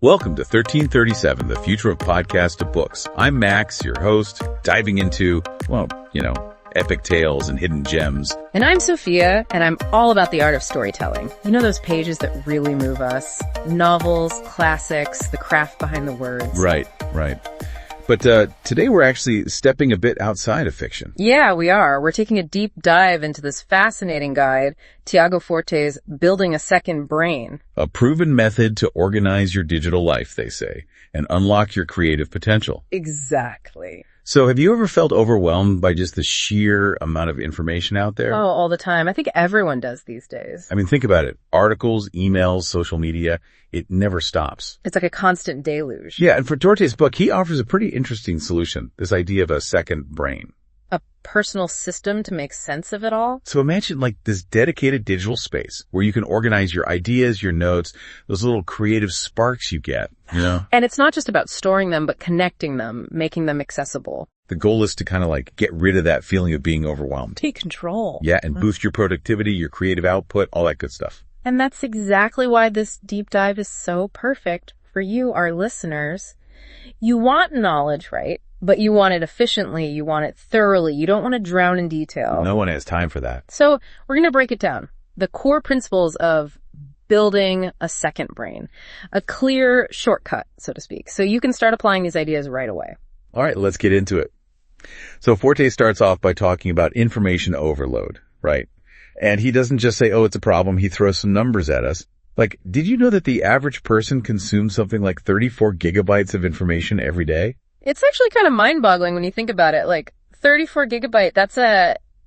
Welcome to 1337, the future of podcast to books. I'm Max, your host, diving into, epic tales and hidden gems. And I'm Sophia, and I'm all about the art of storytelling. You know those pages that really move us? Novels, classics, the craft behind the words. Right. But today we're actually stepping a bit outside of fiction. Yeah, we are. We're taking a deep dive into this fascinating guide, Tiago Forte's Building a Second Brain. A proven method to organize your digital life, they say, and unlock your creative potential. Exactly. So have you ever felt overwhelmed by just the sheer amount of information out there? Oh, all the time. I think everyone does these days. I mean, think about it. Articles, emails, social media, it never stops. It's like a constant deluge. Yeah, and for Forte's book, he offers a pretty interesting solution, this idea of a second brain. A personal system to make sense of it all? So imagine like this dedicated digital space where you can organize your ideas, your notes, those little creative sparks you get, And it's not just about storing them, but connecting them, making them accessible. The goal is to kind of like get rid of that feeling of being overwhelmed. Take control. Yeah, and boost your productivity, your creative output, all that good stuff. And that's exactly why this deep dive is so perfect for you, our listeners. You want knowledge, right? But you want it efficiently. You want it thoroughly. You don't want to drown in detail. No one has time for that. So we're going to break it down. The core principles of building a second brain. A clear shortcut, so to speak. So you can start applying these ideas right away. All right, let's get into it. So Forte starts off by talking about information overload, right? And he doesn't just say, it's a problem. He throws some numbers at us. Like, did you know that the average person consumes something like 34 gigabytes of information every day? It's actually kind of mind-boggling when you think about it. Like, 34 gigabyte, that's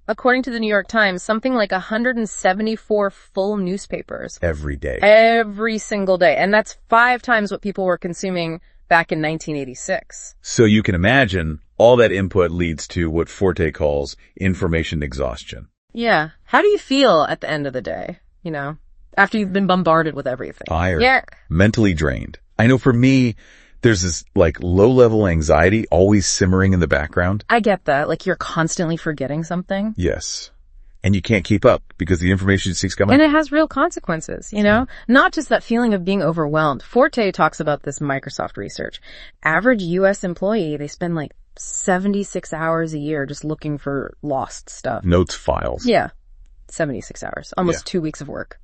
according to the New York Times, something like 174 full newspapers. Every day. Every single day. And that's 5 times what people were consuming back in 1986. So you can imagine all that input leads to what Forte calls information exhaustion. Yeah. How do you feel at the end of the day, after you've been bombarded with everything? Tired. Yeah. Mentally drained. I know for me, there's this like low-level anxiety always simmering in the background. I get that. Like you're constantly forgetting something. Yes. And you can't keep up because the information just keeps coming. And it has real consequences, Not just that feeling of being overwhelmed. Forte talks about this Microsoft research. Average U.S. employee, they spend like 76 hours a year just looking for lost stuff. Notes files. Yeah. 76 hours. Almost 2 weeks of work.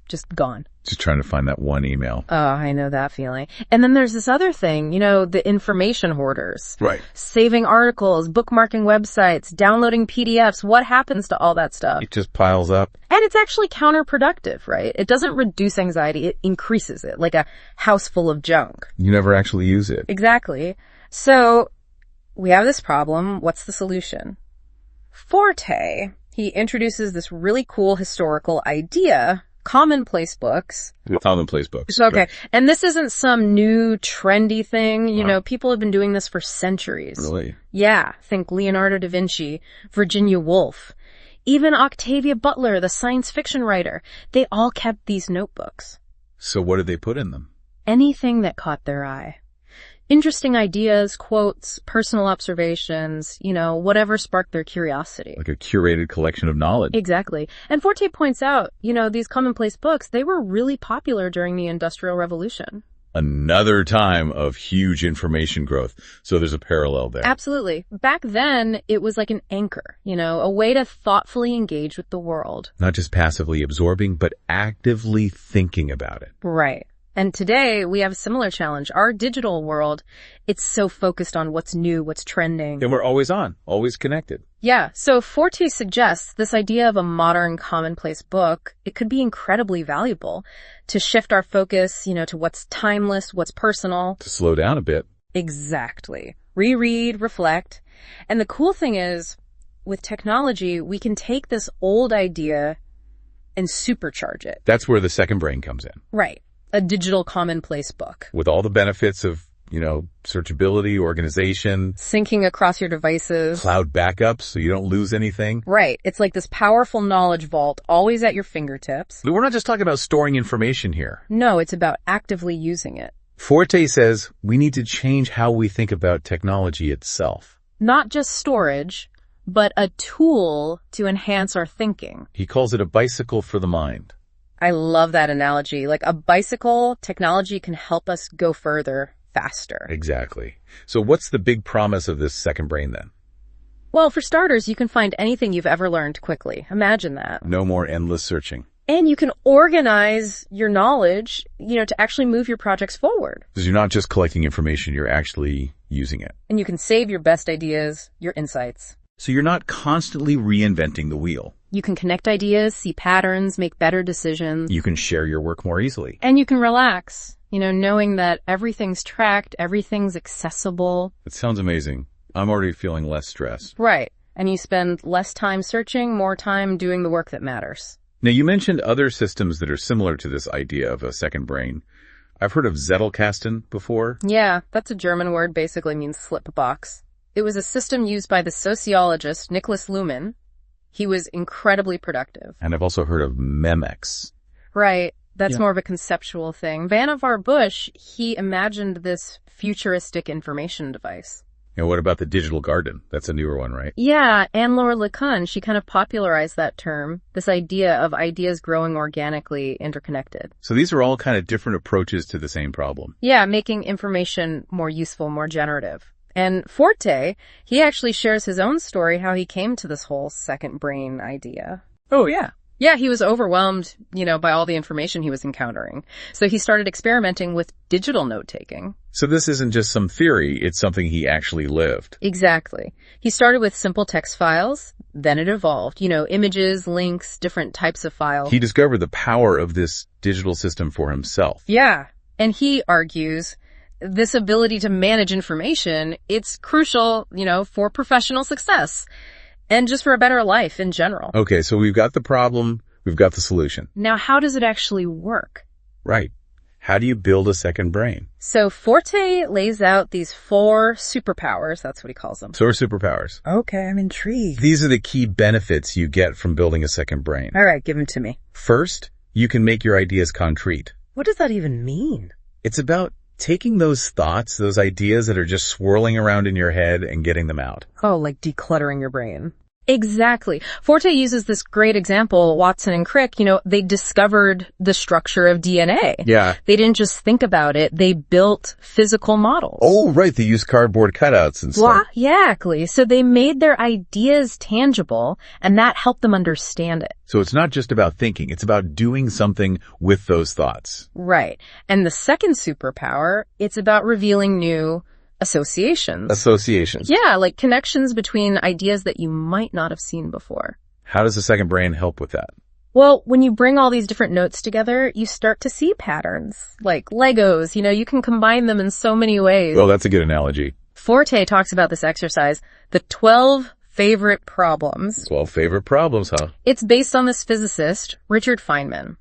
Just gone. Just trying to find that one email. Oh, I know that feeling. And then there's this other thing, the information hoarders. Right. Saving articles, bookmarking websites, downloading PDFs. What happens to all that stuff? It just piles up. And it's actually counterproductive, right? It doesn't reduce anxiety. It increases it, like a house full of junk. You never actually use it. Exactly. So we have this problem. What's the solution? Forte, he introduces this really cool historical idea, commonplace books. Commonplace books. Okay. Right. And this isn't some new trendy thing. People have been doing this for centuries. Really? Yeah. Think Leonardo da Vinci, Virginia Woolf, even Octavia Butler, the science fiction writer. They all kept these notebooks. So what did they put in them? Anything that caught their eye. Interesting ideas, quotes, personal observations, whatever sparked their curiosity. Like a curated collection of knowledge. Exactly. And Forte points out, these commonplace books, they were really popular during the Industrial Revolution. Another time of huge information growth. So there's a parallel there. Absolutely. Back then, it was like an anchor, a way to thoughtfully engage with the world. Not just passively absorbing, but actively thinking about it. Right. And today, we have a similar challenge. Our digital world, it's so focused on what's new, what's trending. And we're always on, always connected. Yeah. So Forte suggests this idea of a modern commonplace book, it could be incredibly valuable to shift our focus, to what's timeless, what's personal. To slow down a bit. Exactly. Reread, reflect. And the cool thing is, with technology, we can take this old idea and supercharge it. That's where the second brain comes in. Right. A digital commonplace book. With all the benefits of, searchability, organization. Syncing across your devices. Cloud backups so you don't lose anything. Right. It's like this powerful knowledge vault always at your fingertips. But we're not just talking about storing information here. No, it's about actively using it. Forte says we need to change how we think about technology itself. Not just storage, but a tool to enhance our thinking. He calls it a bicycle for the mind. I love that analogy. Like a bicycle, technology can help us go further, faster. Exactly. So what's the big promise of this second brain then? Well, for starters, you can find anything you've ever learned quickly. Imagine that. No more endless searching. And you can organize your knowledge, to actually move your projects forward. Because you're not just collecting information, you're actually using it. And you can save your best ideas, your insights. So you're not constantly reinventing the wheel. You can connect ideas, see patterns, make better decisions. You can share your work more easily. And you can relax, knowing that everything's tracked, everything's accessible. It sounds amazing. I'm already feeling less stressed. Right. And you spend less time searching, more time doing the work that matters. Now, you mentioned other systems that are similar to this idea of a second brain. I've heard of Zettelkasten before. Yeah, that's a German word, basically means slip box. It was a system used by the sociologist Niklas Luhmann. He was incredibly productive. And I've also heard of Memex. Right. That's more of a conceptual thing. Vannevar Bush, he imagined this futuristic information device. And what about the digital garden? That's a newer one, right? Yeah, Anne-Laure LeCun, she kind of popularized that term, this idea of ideas growing organically interconnected. So these are all kind of different approaches to the same problem. Yeah, making information more useful, more generative. And Forte, he actually shares his own story, how he came to this whole second brain idea. Oh, yeah. Yeah, he was overwhelmed, by all the information he was encountering. So he started experimenting with digital note-taking. So this isn't just some theory, it's something he actually lived. Exactly. He started with simple text files, then it evolved. Images, links, different types of files. He discovered the power of this digital system for himself. Yeah. And he argues this ability to manage information, it's crucial, for professional success. And just for a better life in general. Okay, so we've got the problem, we've got the solution. Now, how does it actually work? Right. How do you build a second brain? So Forte lays out these 4 superpowers, that's what he calls them. So are superpowers. Okay, I'm intrigued. These are the key benefits you get from building a second brain. All right, give them to me. First, you can make your ideas concrete. What does that even mean? It's about taking those thoughts, those ideas that are just swirling around in your head and getting them out. Oh, like decluttering your brain. Exactly. Forte uses this great example, Watson and Crick, they discovered the structure of DNA. Yeah. They didn't just think about it, they built physical models. Oh, right. They use cardboard cutouts and stuff. Exactly. So they made their ideas tangible, and that helped them understand it. So it's not just about thinking, it's about doing something with those thoughts. Right. And the second superpower, it's about revealing new associations. Associations. Yeah, like connections between ideas that you might not have seen before. How does the second brain help with that? Well, when you bring all these different notes together, you start to see patterns. Like Legos, you can combine them in so many ways. Well, that's a good analogy. Forte talks about this exercise, the 12 favorite problems. 12 favorite problems, huh? It's based on this physicist, Richard Feynman.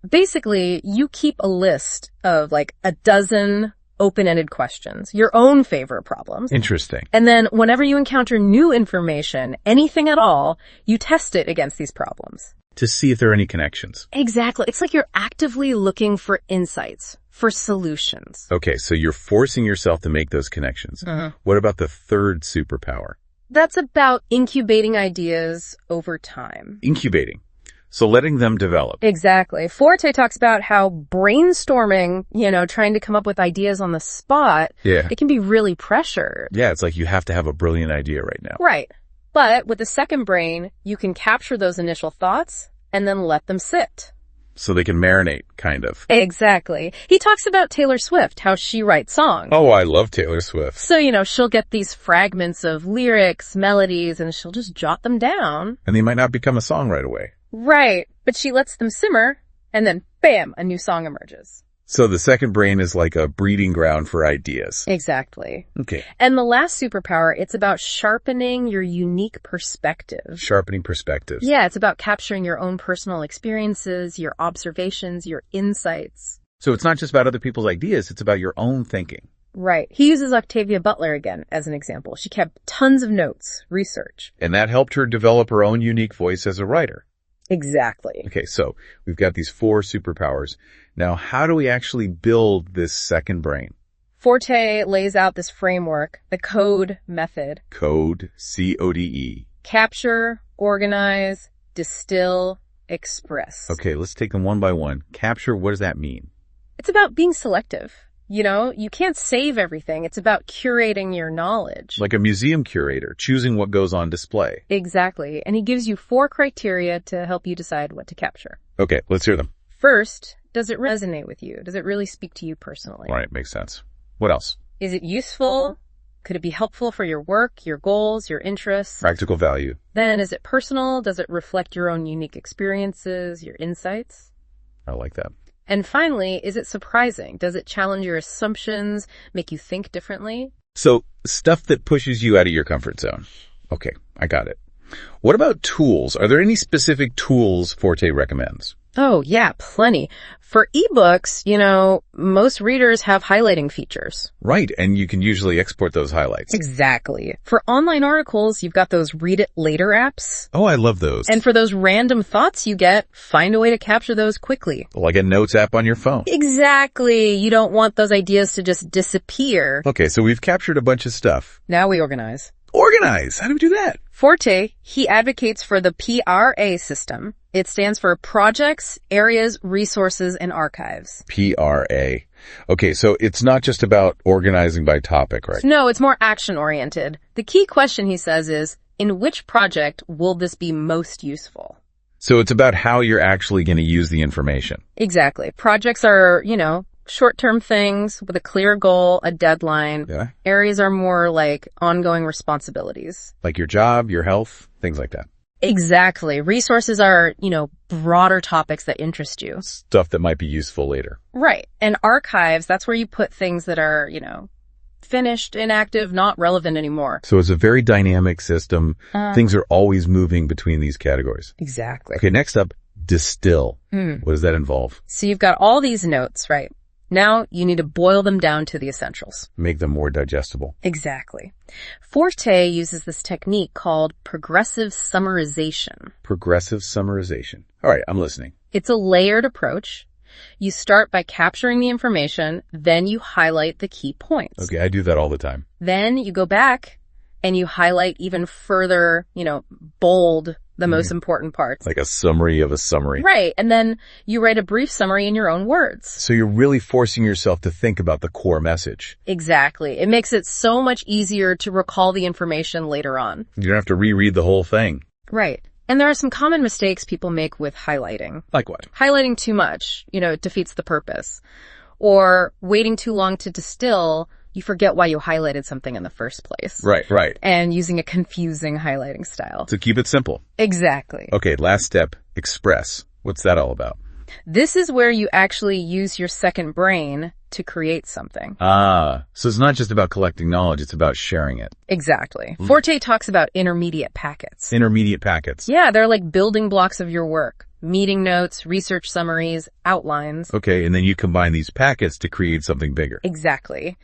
Basically, you keep a list of like a dozen open-ended questions, your own favorite problems. Interesting. And then whenever you encounter new information, anything at all, you test it against these problems. To see if there are any connections. Exactly. It's like you're actively looking for insights, for solutions. Okay, so you're forcing yourself to make those connections. What about the third superpower? That's about incubating ideas over time. Incubating. So letting them develop. Exactly. Forte talks about how brainstorming, trying to come up with ideas on the spot, it can be really pressured. Yeah, it's like you have to have a brilliant idea right now. Right. But with the second brain, you can capture those initial thoughts and then let them sit. So they can marinate, kind of. Exactly. He talks about Taylor Swift, how she writes songs. Oh, I love Taylor Swift. So, she'll get these fragments of lyrics, melodies, and she'll just jot them down. And they might not become a song right away. Right. But she lets them simmer, and then bam, a new song emerges. So the second brain is like a breeding ground for ideas. Exactly. Okay. And the last superpower, it's about sharpening your unique perspective. Sharpening perspectives. Yeah, it's about capturing your own personal experiences, your observations, your insights. So it's not just about other people's ideas, it's about your own thinking. Right. He uses Octavia Butler again as an example. She kept tons of notes, research. And that helped her develop her own unique voice as a writer. Exactly. Okay, so we've got these 4 superpowers. Now, how do we actually build this second brain? Forte lays out this framework, the CODE method. Code, C-O-D-E. Capture, organize, distill, express. Okay, let's take them one by one. Capture, what does that mean? It's about being selective. You can't save everything. It's about curating your knowledge. Like a museum curator, choosing what goes on display. Exactly. And he gives you 4 criteria to help you decide what to capture. Okay, let's hear them. First, does it resonate with you? Does it really speak to you personally? All right, makes sense. What else? Is it useful? Could it be helpful for your work, your goals, your interests? Practical value. Then, is it personal? Does it reflect your own unique experiences, your insights? I like that. And finally, is it surprising? Does it challenge your assumptions, make you think differently? So, stuff that pushes you out of your comfort zone. Okay, I got it. What about tools? Are there any specific tools Forte recommends? Oh, yeah, plenty. For ebooks, most readers have highlighting features. Right, and you can usually export those highlights. Exactly. For online articles, you've got those read it later apps. Oh, I love those. And for those random thoughts you get, find a way to capture those quickly. Like a notes app on your phone. Exactly. You don't want those ideas to just disappear. Okay, so we've captured a bunch of stuff. Now we organize. Organize! How do we do that? Forte, he advocates for the PRA system. It stands for Projects, Areas, Resources, and Archives. PRA. Okay, so it's not just about organizing by topic, right? No, it's more action-oriented. The key question, he says, is, in which project will this be most useful? So it's about how you're actually going to use the information. Exactly. Projects are, short-term things with a clear goal, a deadline. Yeah. Areas are more like ongoing responsibilities. Like your job, your health, things like that. Exactly. Resources are, broader topics that interest you. Stuff that might be useful later. Right. And archives, that's where you put things that are, finished, inactive, not relevant anymore. So it's a very dynamic system. Things are always moving between these categories. Exactly. Okay, next up, distill. What does that involve? So you've got all these notes, right? Now you need to boil them down to the essentials. Make them more digestible. Exactly. Forte uses this technique called progressive summarization. Progressive summarization. All right, I'm listening. It's a layered approach. You start by capturing the information, then you highlight the key points. Okay, I do that all the time. Then you go back and you highlight even further, bold the most important parts. Like a summary of a summary. Right. And then you write a brief summary in your own words. So you're really forcing yourself to think about the core message. Exactly. It makes it so much easier to recall the information later on. You don't have to reread the whole thing. Right. And there are some common mistakes people make with highlighting. Like what? Highlighting too much, it defeats the purpose. Or waiting too long to distill, you forget why you highlighted something in the first place. Right. And using a confusing highlighting style. So keep it simple. Exactly. Okay, last step, express. What's that all about? This is where you actually use your second brain to create something. So it's not just about collecting knowledge, it's about sharing it. Exactly. Forte talks about intermediate packets. Intermediate packets. Yeah, they're like building blocks of your work. Meeting notes, research summaries, outlines. Okay, and then you combine these packets to create something bigger. Exactly.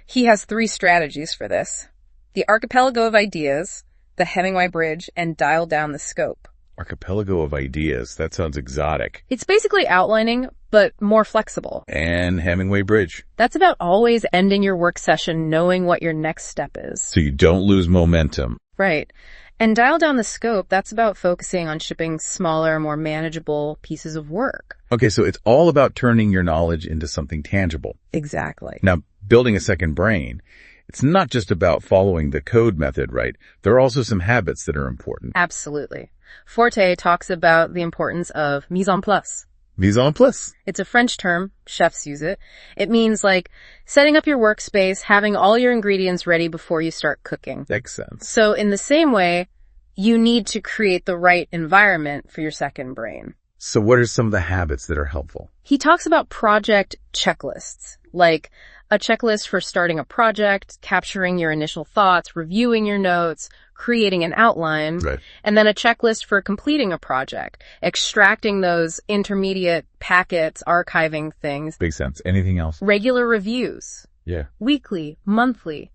He has 3 strategies for this. The archipelago of ideas, the Hemingway bridge, and dial down the scope. Archipelago of ideas. That sounds exotic. It's basically outlining, but more flexible. And Hemingway bridge. That's about always ending your work session knowing what your next step is. So you don't lose momentum. Right. And dial down the scope, that's about focusing on shipping smaller, more manageable pieces of work. Okay, so it's all about turning your knowledge into something tangible. Exactly. Now, building a second brain, it's not just about following the code method, right? There are also some habits that are important. Absolutely. Forte talks about the importance of mise en place. Mise en place. It's a French term. Chefs use it. It means like setting up your workspace, having all your ingredients ready before you start cooking. Makes sense. So in the same way, you need to create the right environment for your second brain. So what are some of the habits that are helpful? He talks about project checklists, like a checklist for starting a project, capturing your initial thoughts, reviewing your notes, creating an outline, Right. and then a checklist for completing a project, extracting those intermediate packets, archiving things. Makes sense. Anything else? Regular reviews, Yeah. weekly, monthly,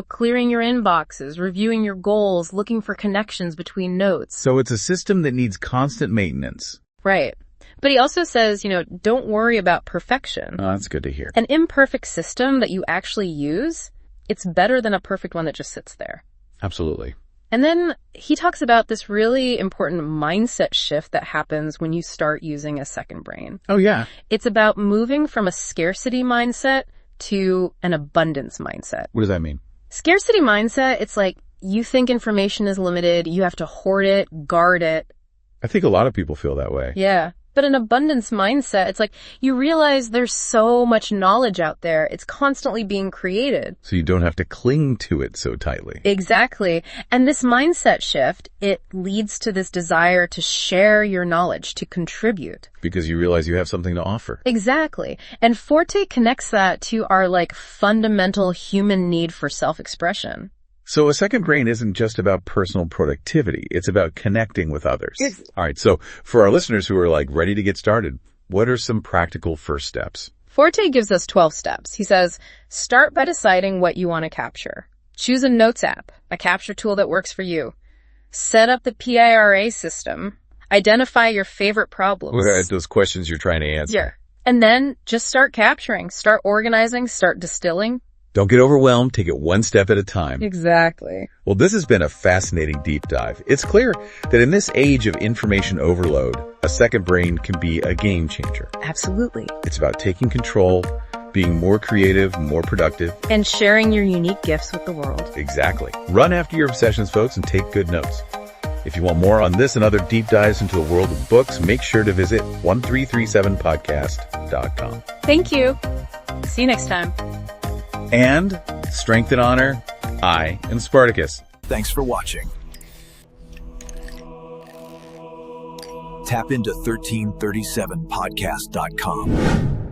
clearing your inboxes, reviewing your goals, looking for connections between notes. So it's a system that needs constant maintenance. Right. But he also says, don't worry about perfection. Oh, that's good to hear. An imperfect system that you actually use, it's better than a perfect one that just sits there. Absolutely. And then he talks about this really important mindset shift that happens when you start using a second brain. Oh, yeah. It's about moving from a scarcity mindset to an abundance mindset. What does that mean? Scarcity mindset, it's like you think information is limited, you have to hoard it, guard it. I think a lot of people feel that way. Yeah. But an abundance mindset, it's like you realize there's so much knowledge out there. It's constantly being created. So you don't have to cling to it so tightly. Exactly. And this mindset shift, it leads to this desire to share your knowledge, to contribute. Because you realize you have something to offer. Exactly. And Forte connects that to our fundamental human need for self-expression. So a second brain isn't just about personal productivity. It's about connecting with others. All right. So for our listeners who are ready to get started, what are some practical first steps? Forte gives us 12 steps. He says, start by deciding what you want to capture. Choose a notes app, a capture tool that works for you. Set up the PIRA system. Identify your favorite problems. Those questions you're trying to answer. Yeah. And then just start capturing, start organizing, start distilling. Don't get overwhelmed. Take it one step at a time. Exactly. Well, this has been a fascinating deep dive. It's clear that in this age of information overload, a second brain can be a game changer. Absolutely. It's about taking control, being more creative, more productive. And sharing your unique gifts with the world. Exactly. Run after your obsessions, folks, and take good notes. If you want more on this and other deep dives into the world of books, make sure to visit 1337podcast.com. Thank you. See you next time. And strength and honor, I am Spartacus. Thanks for watching. Tap into 1337podcast.com.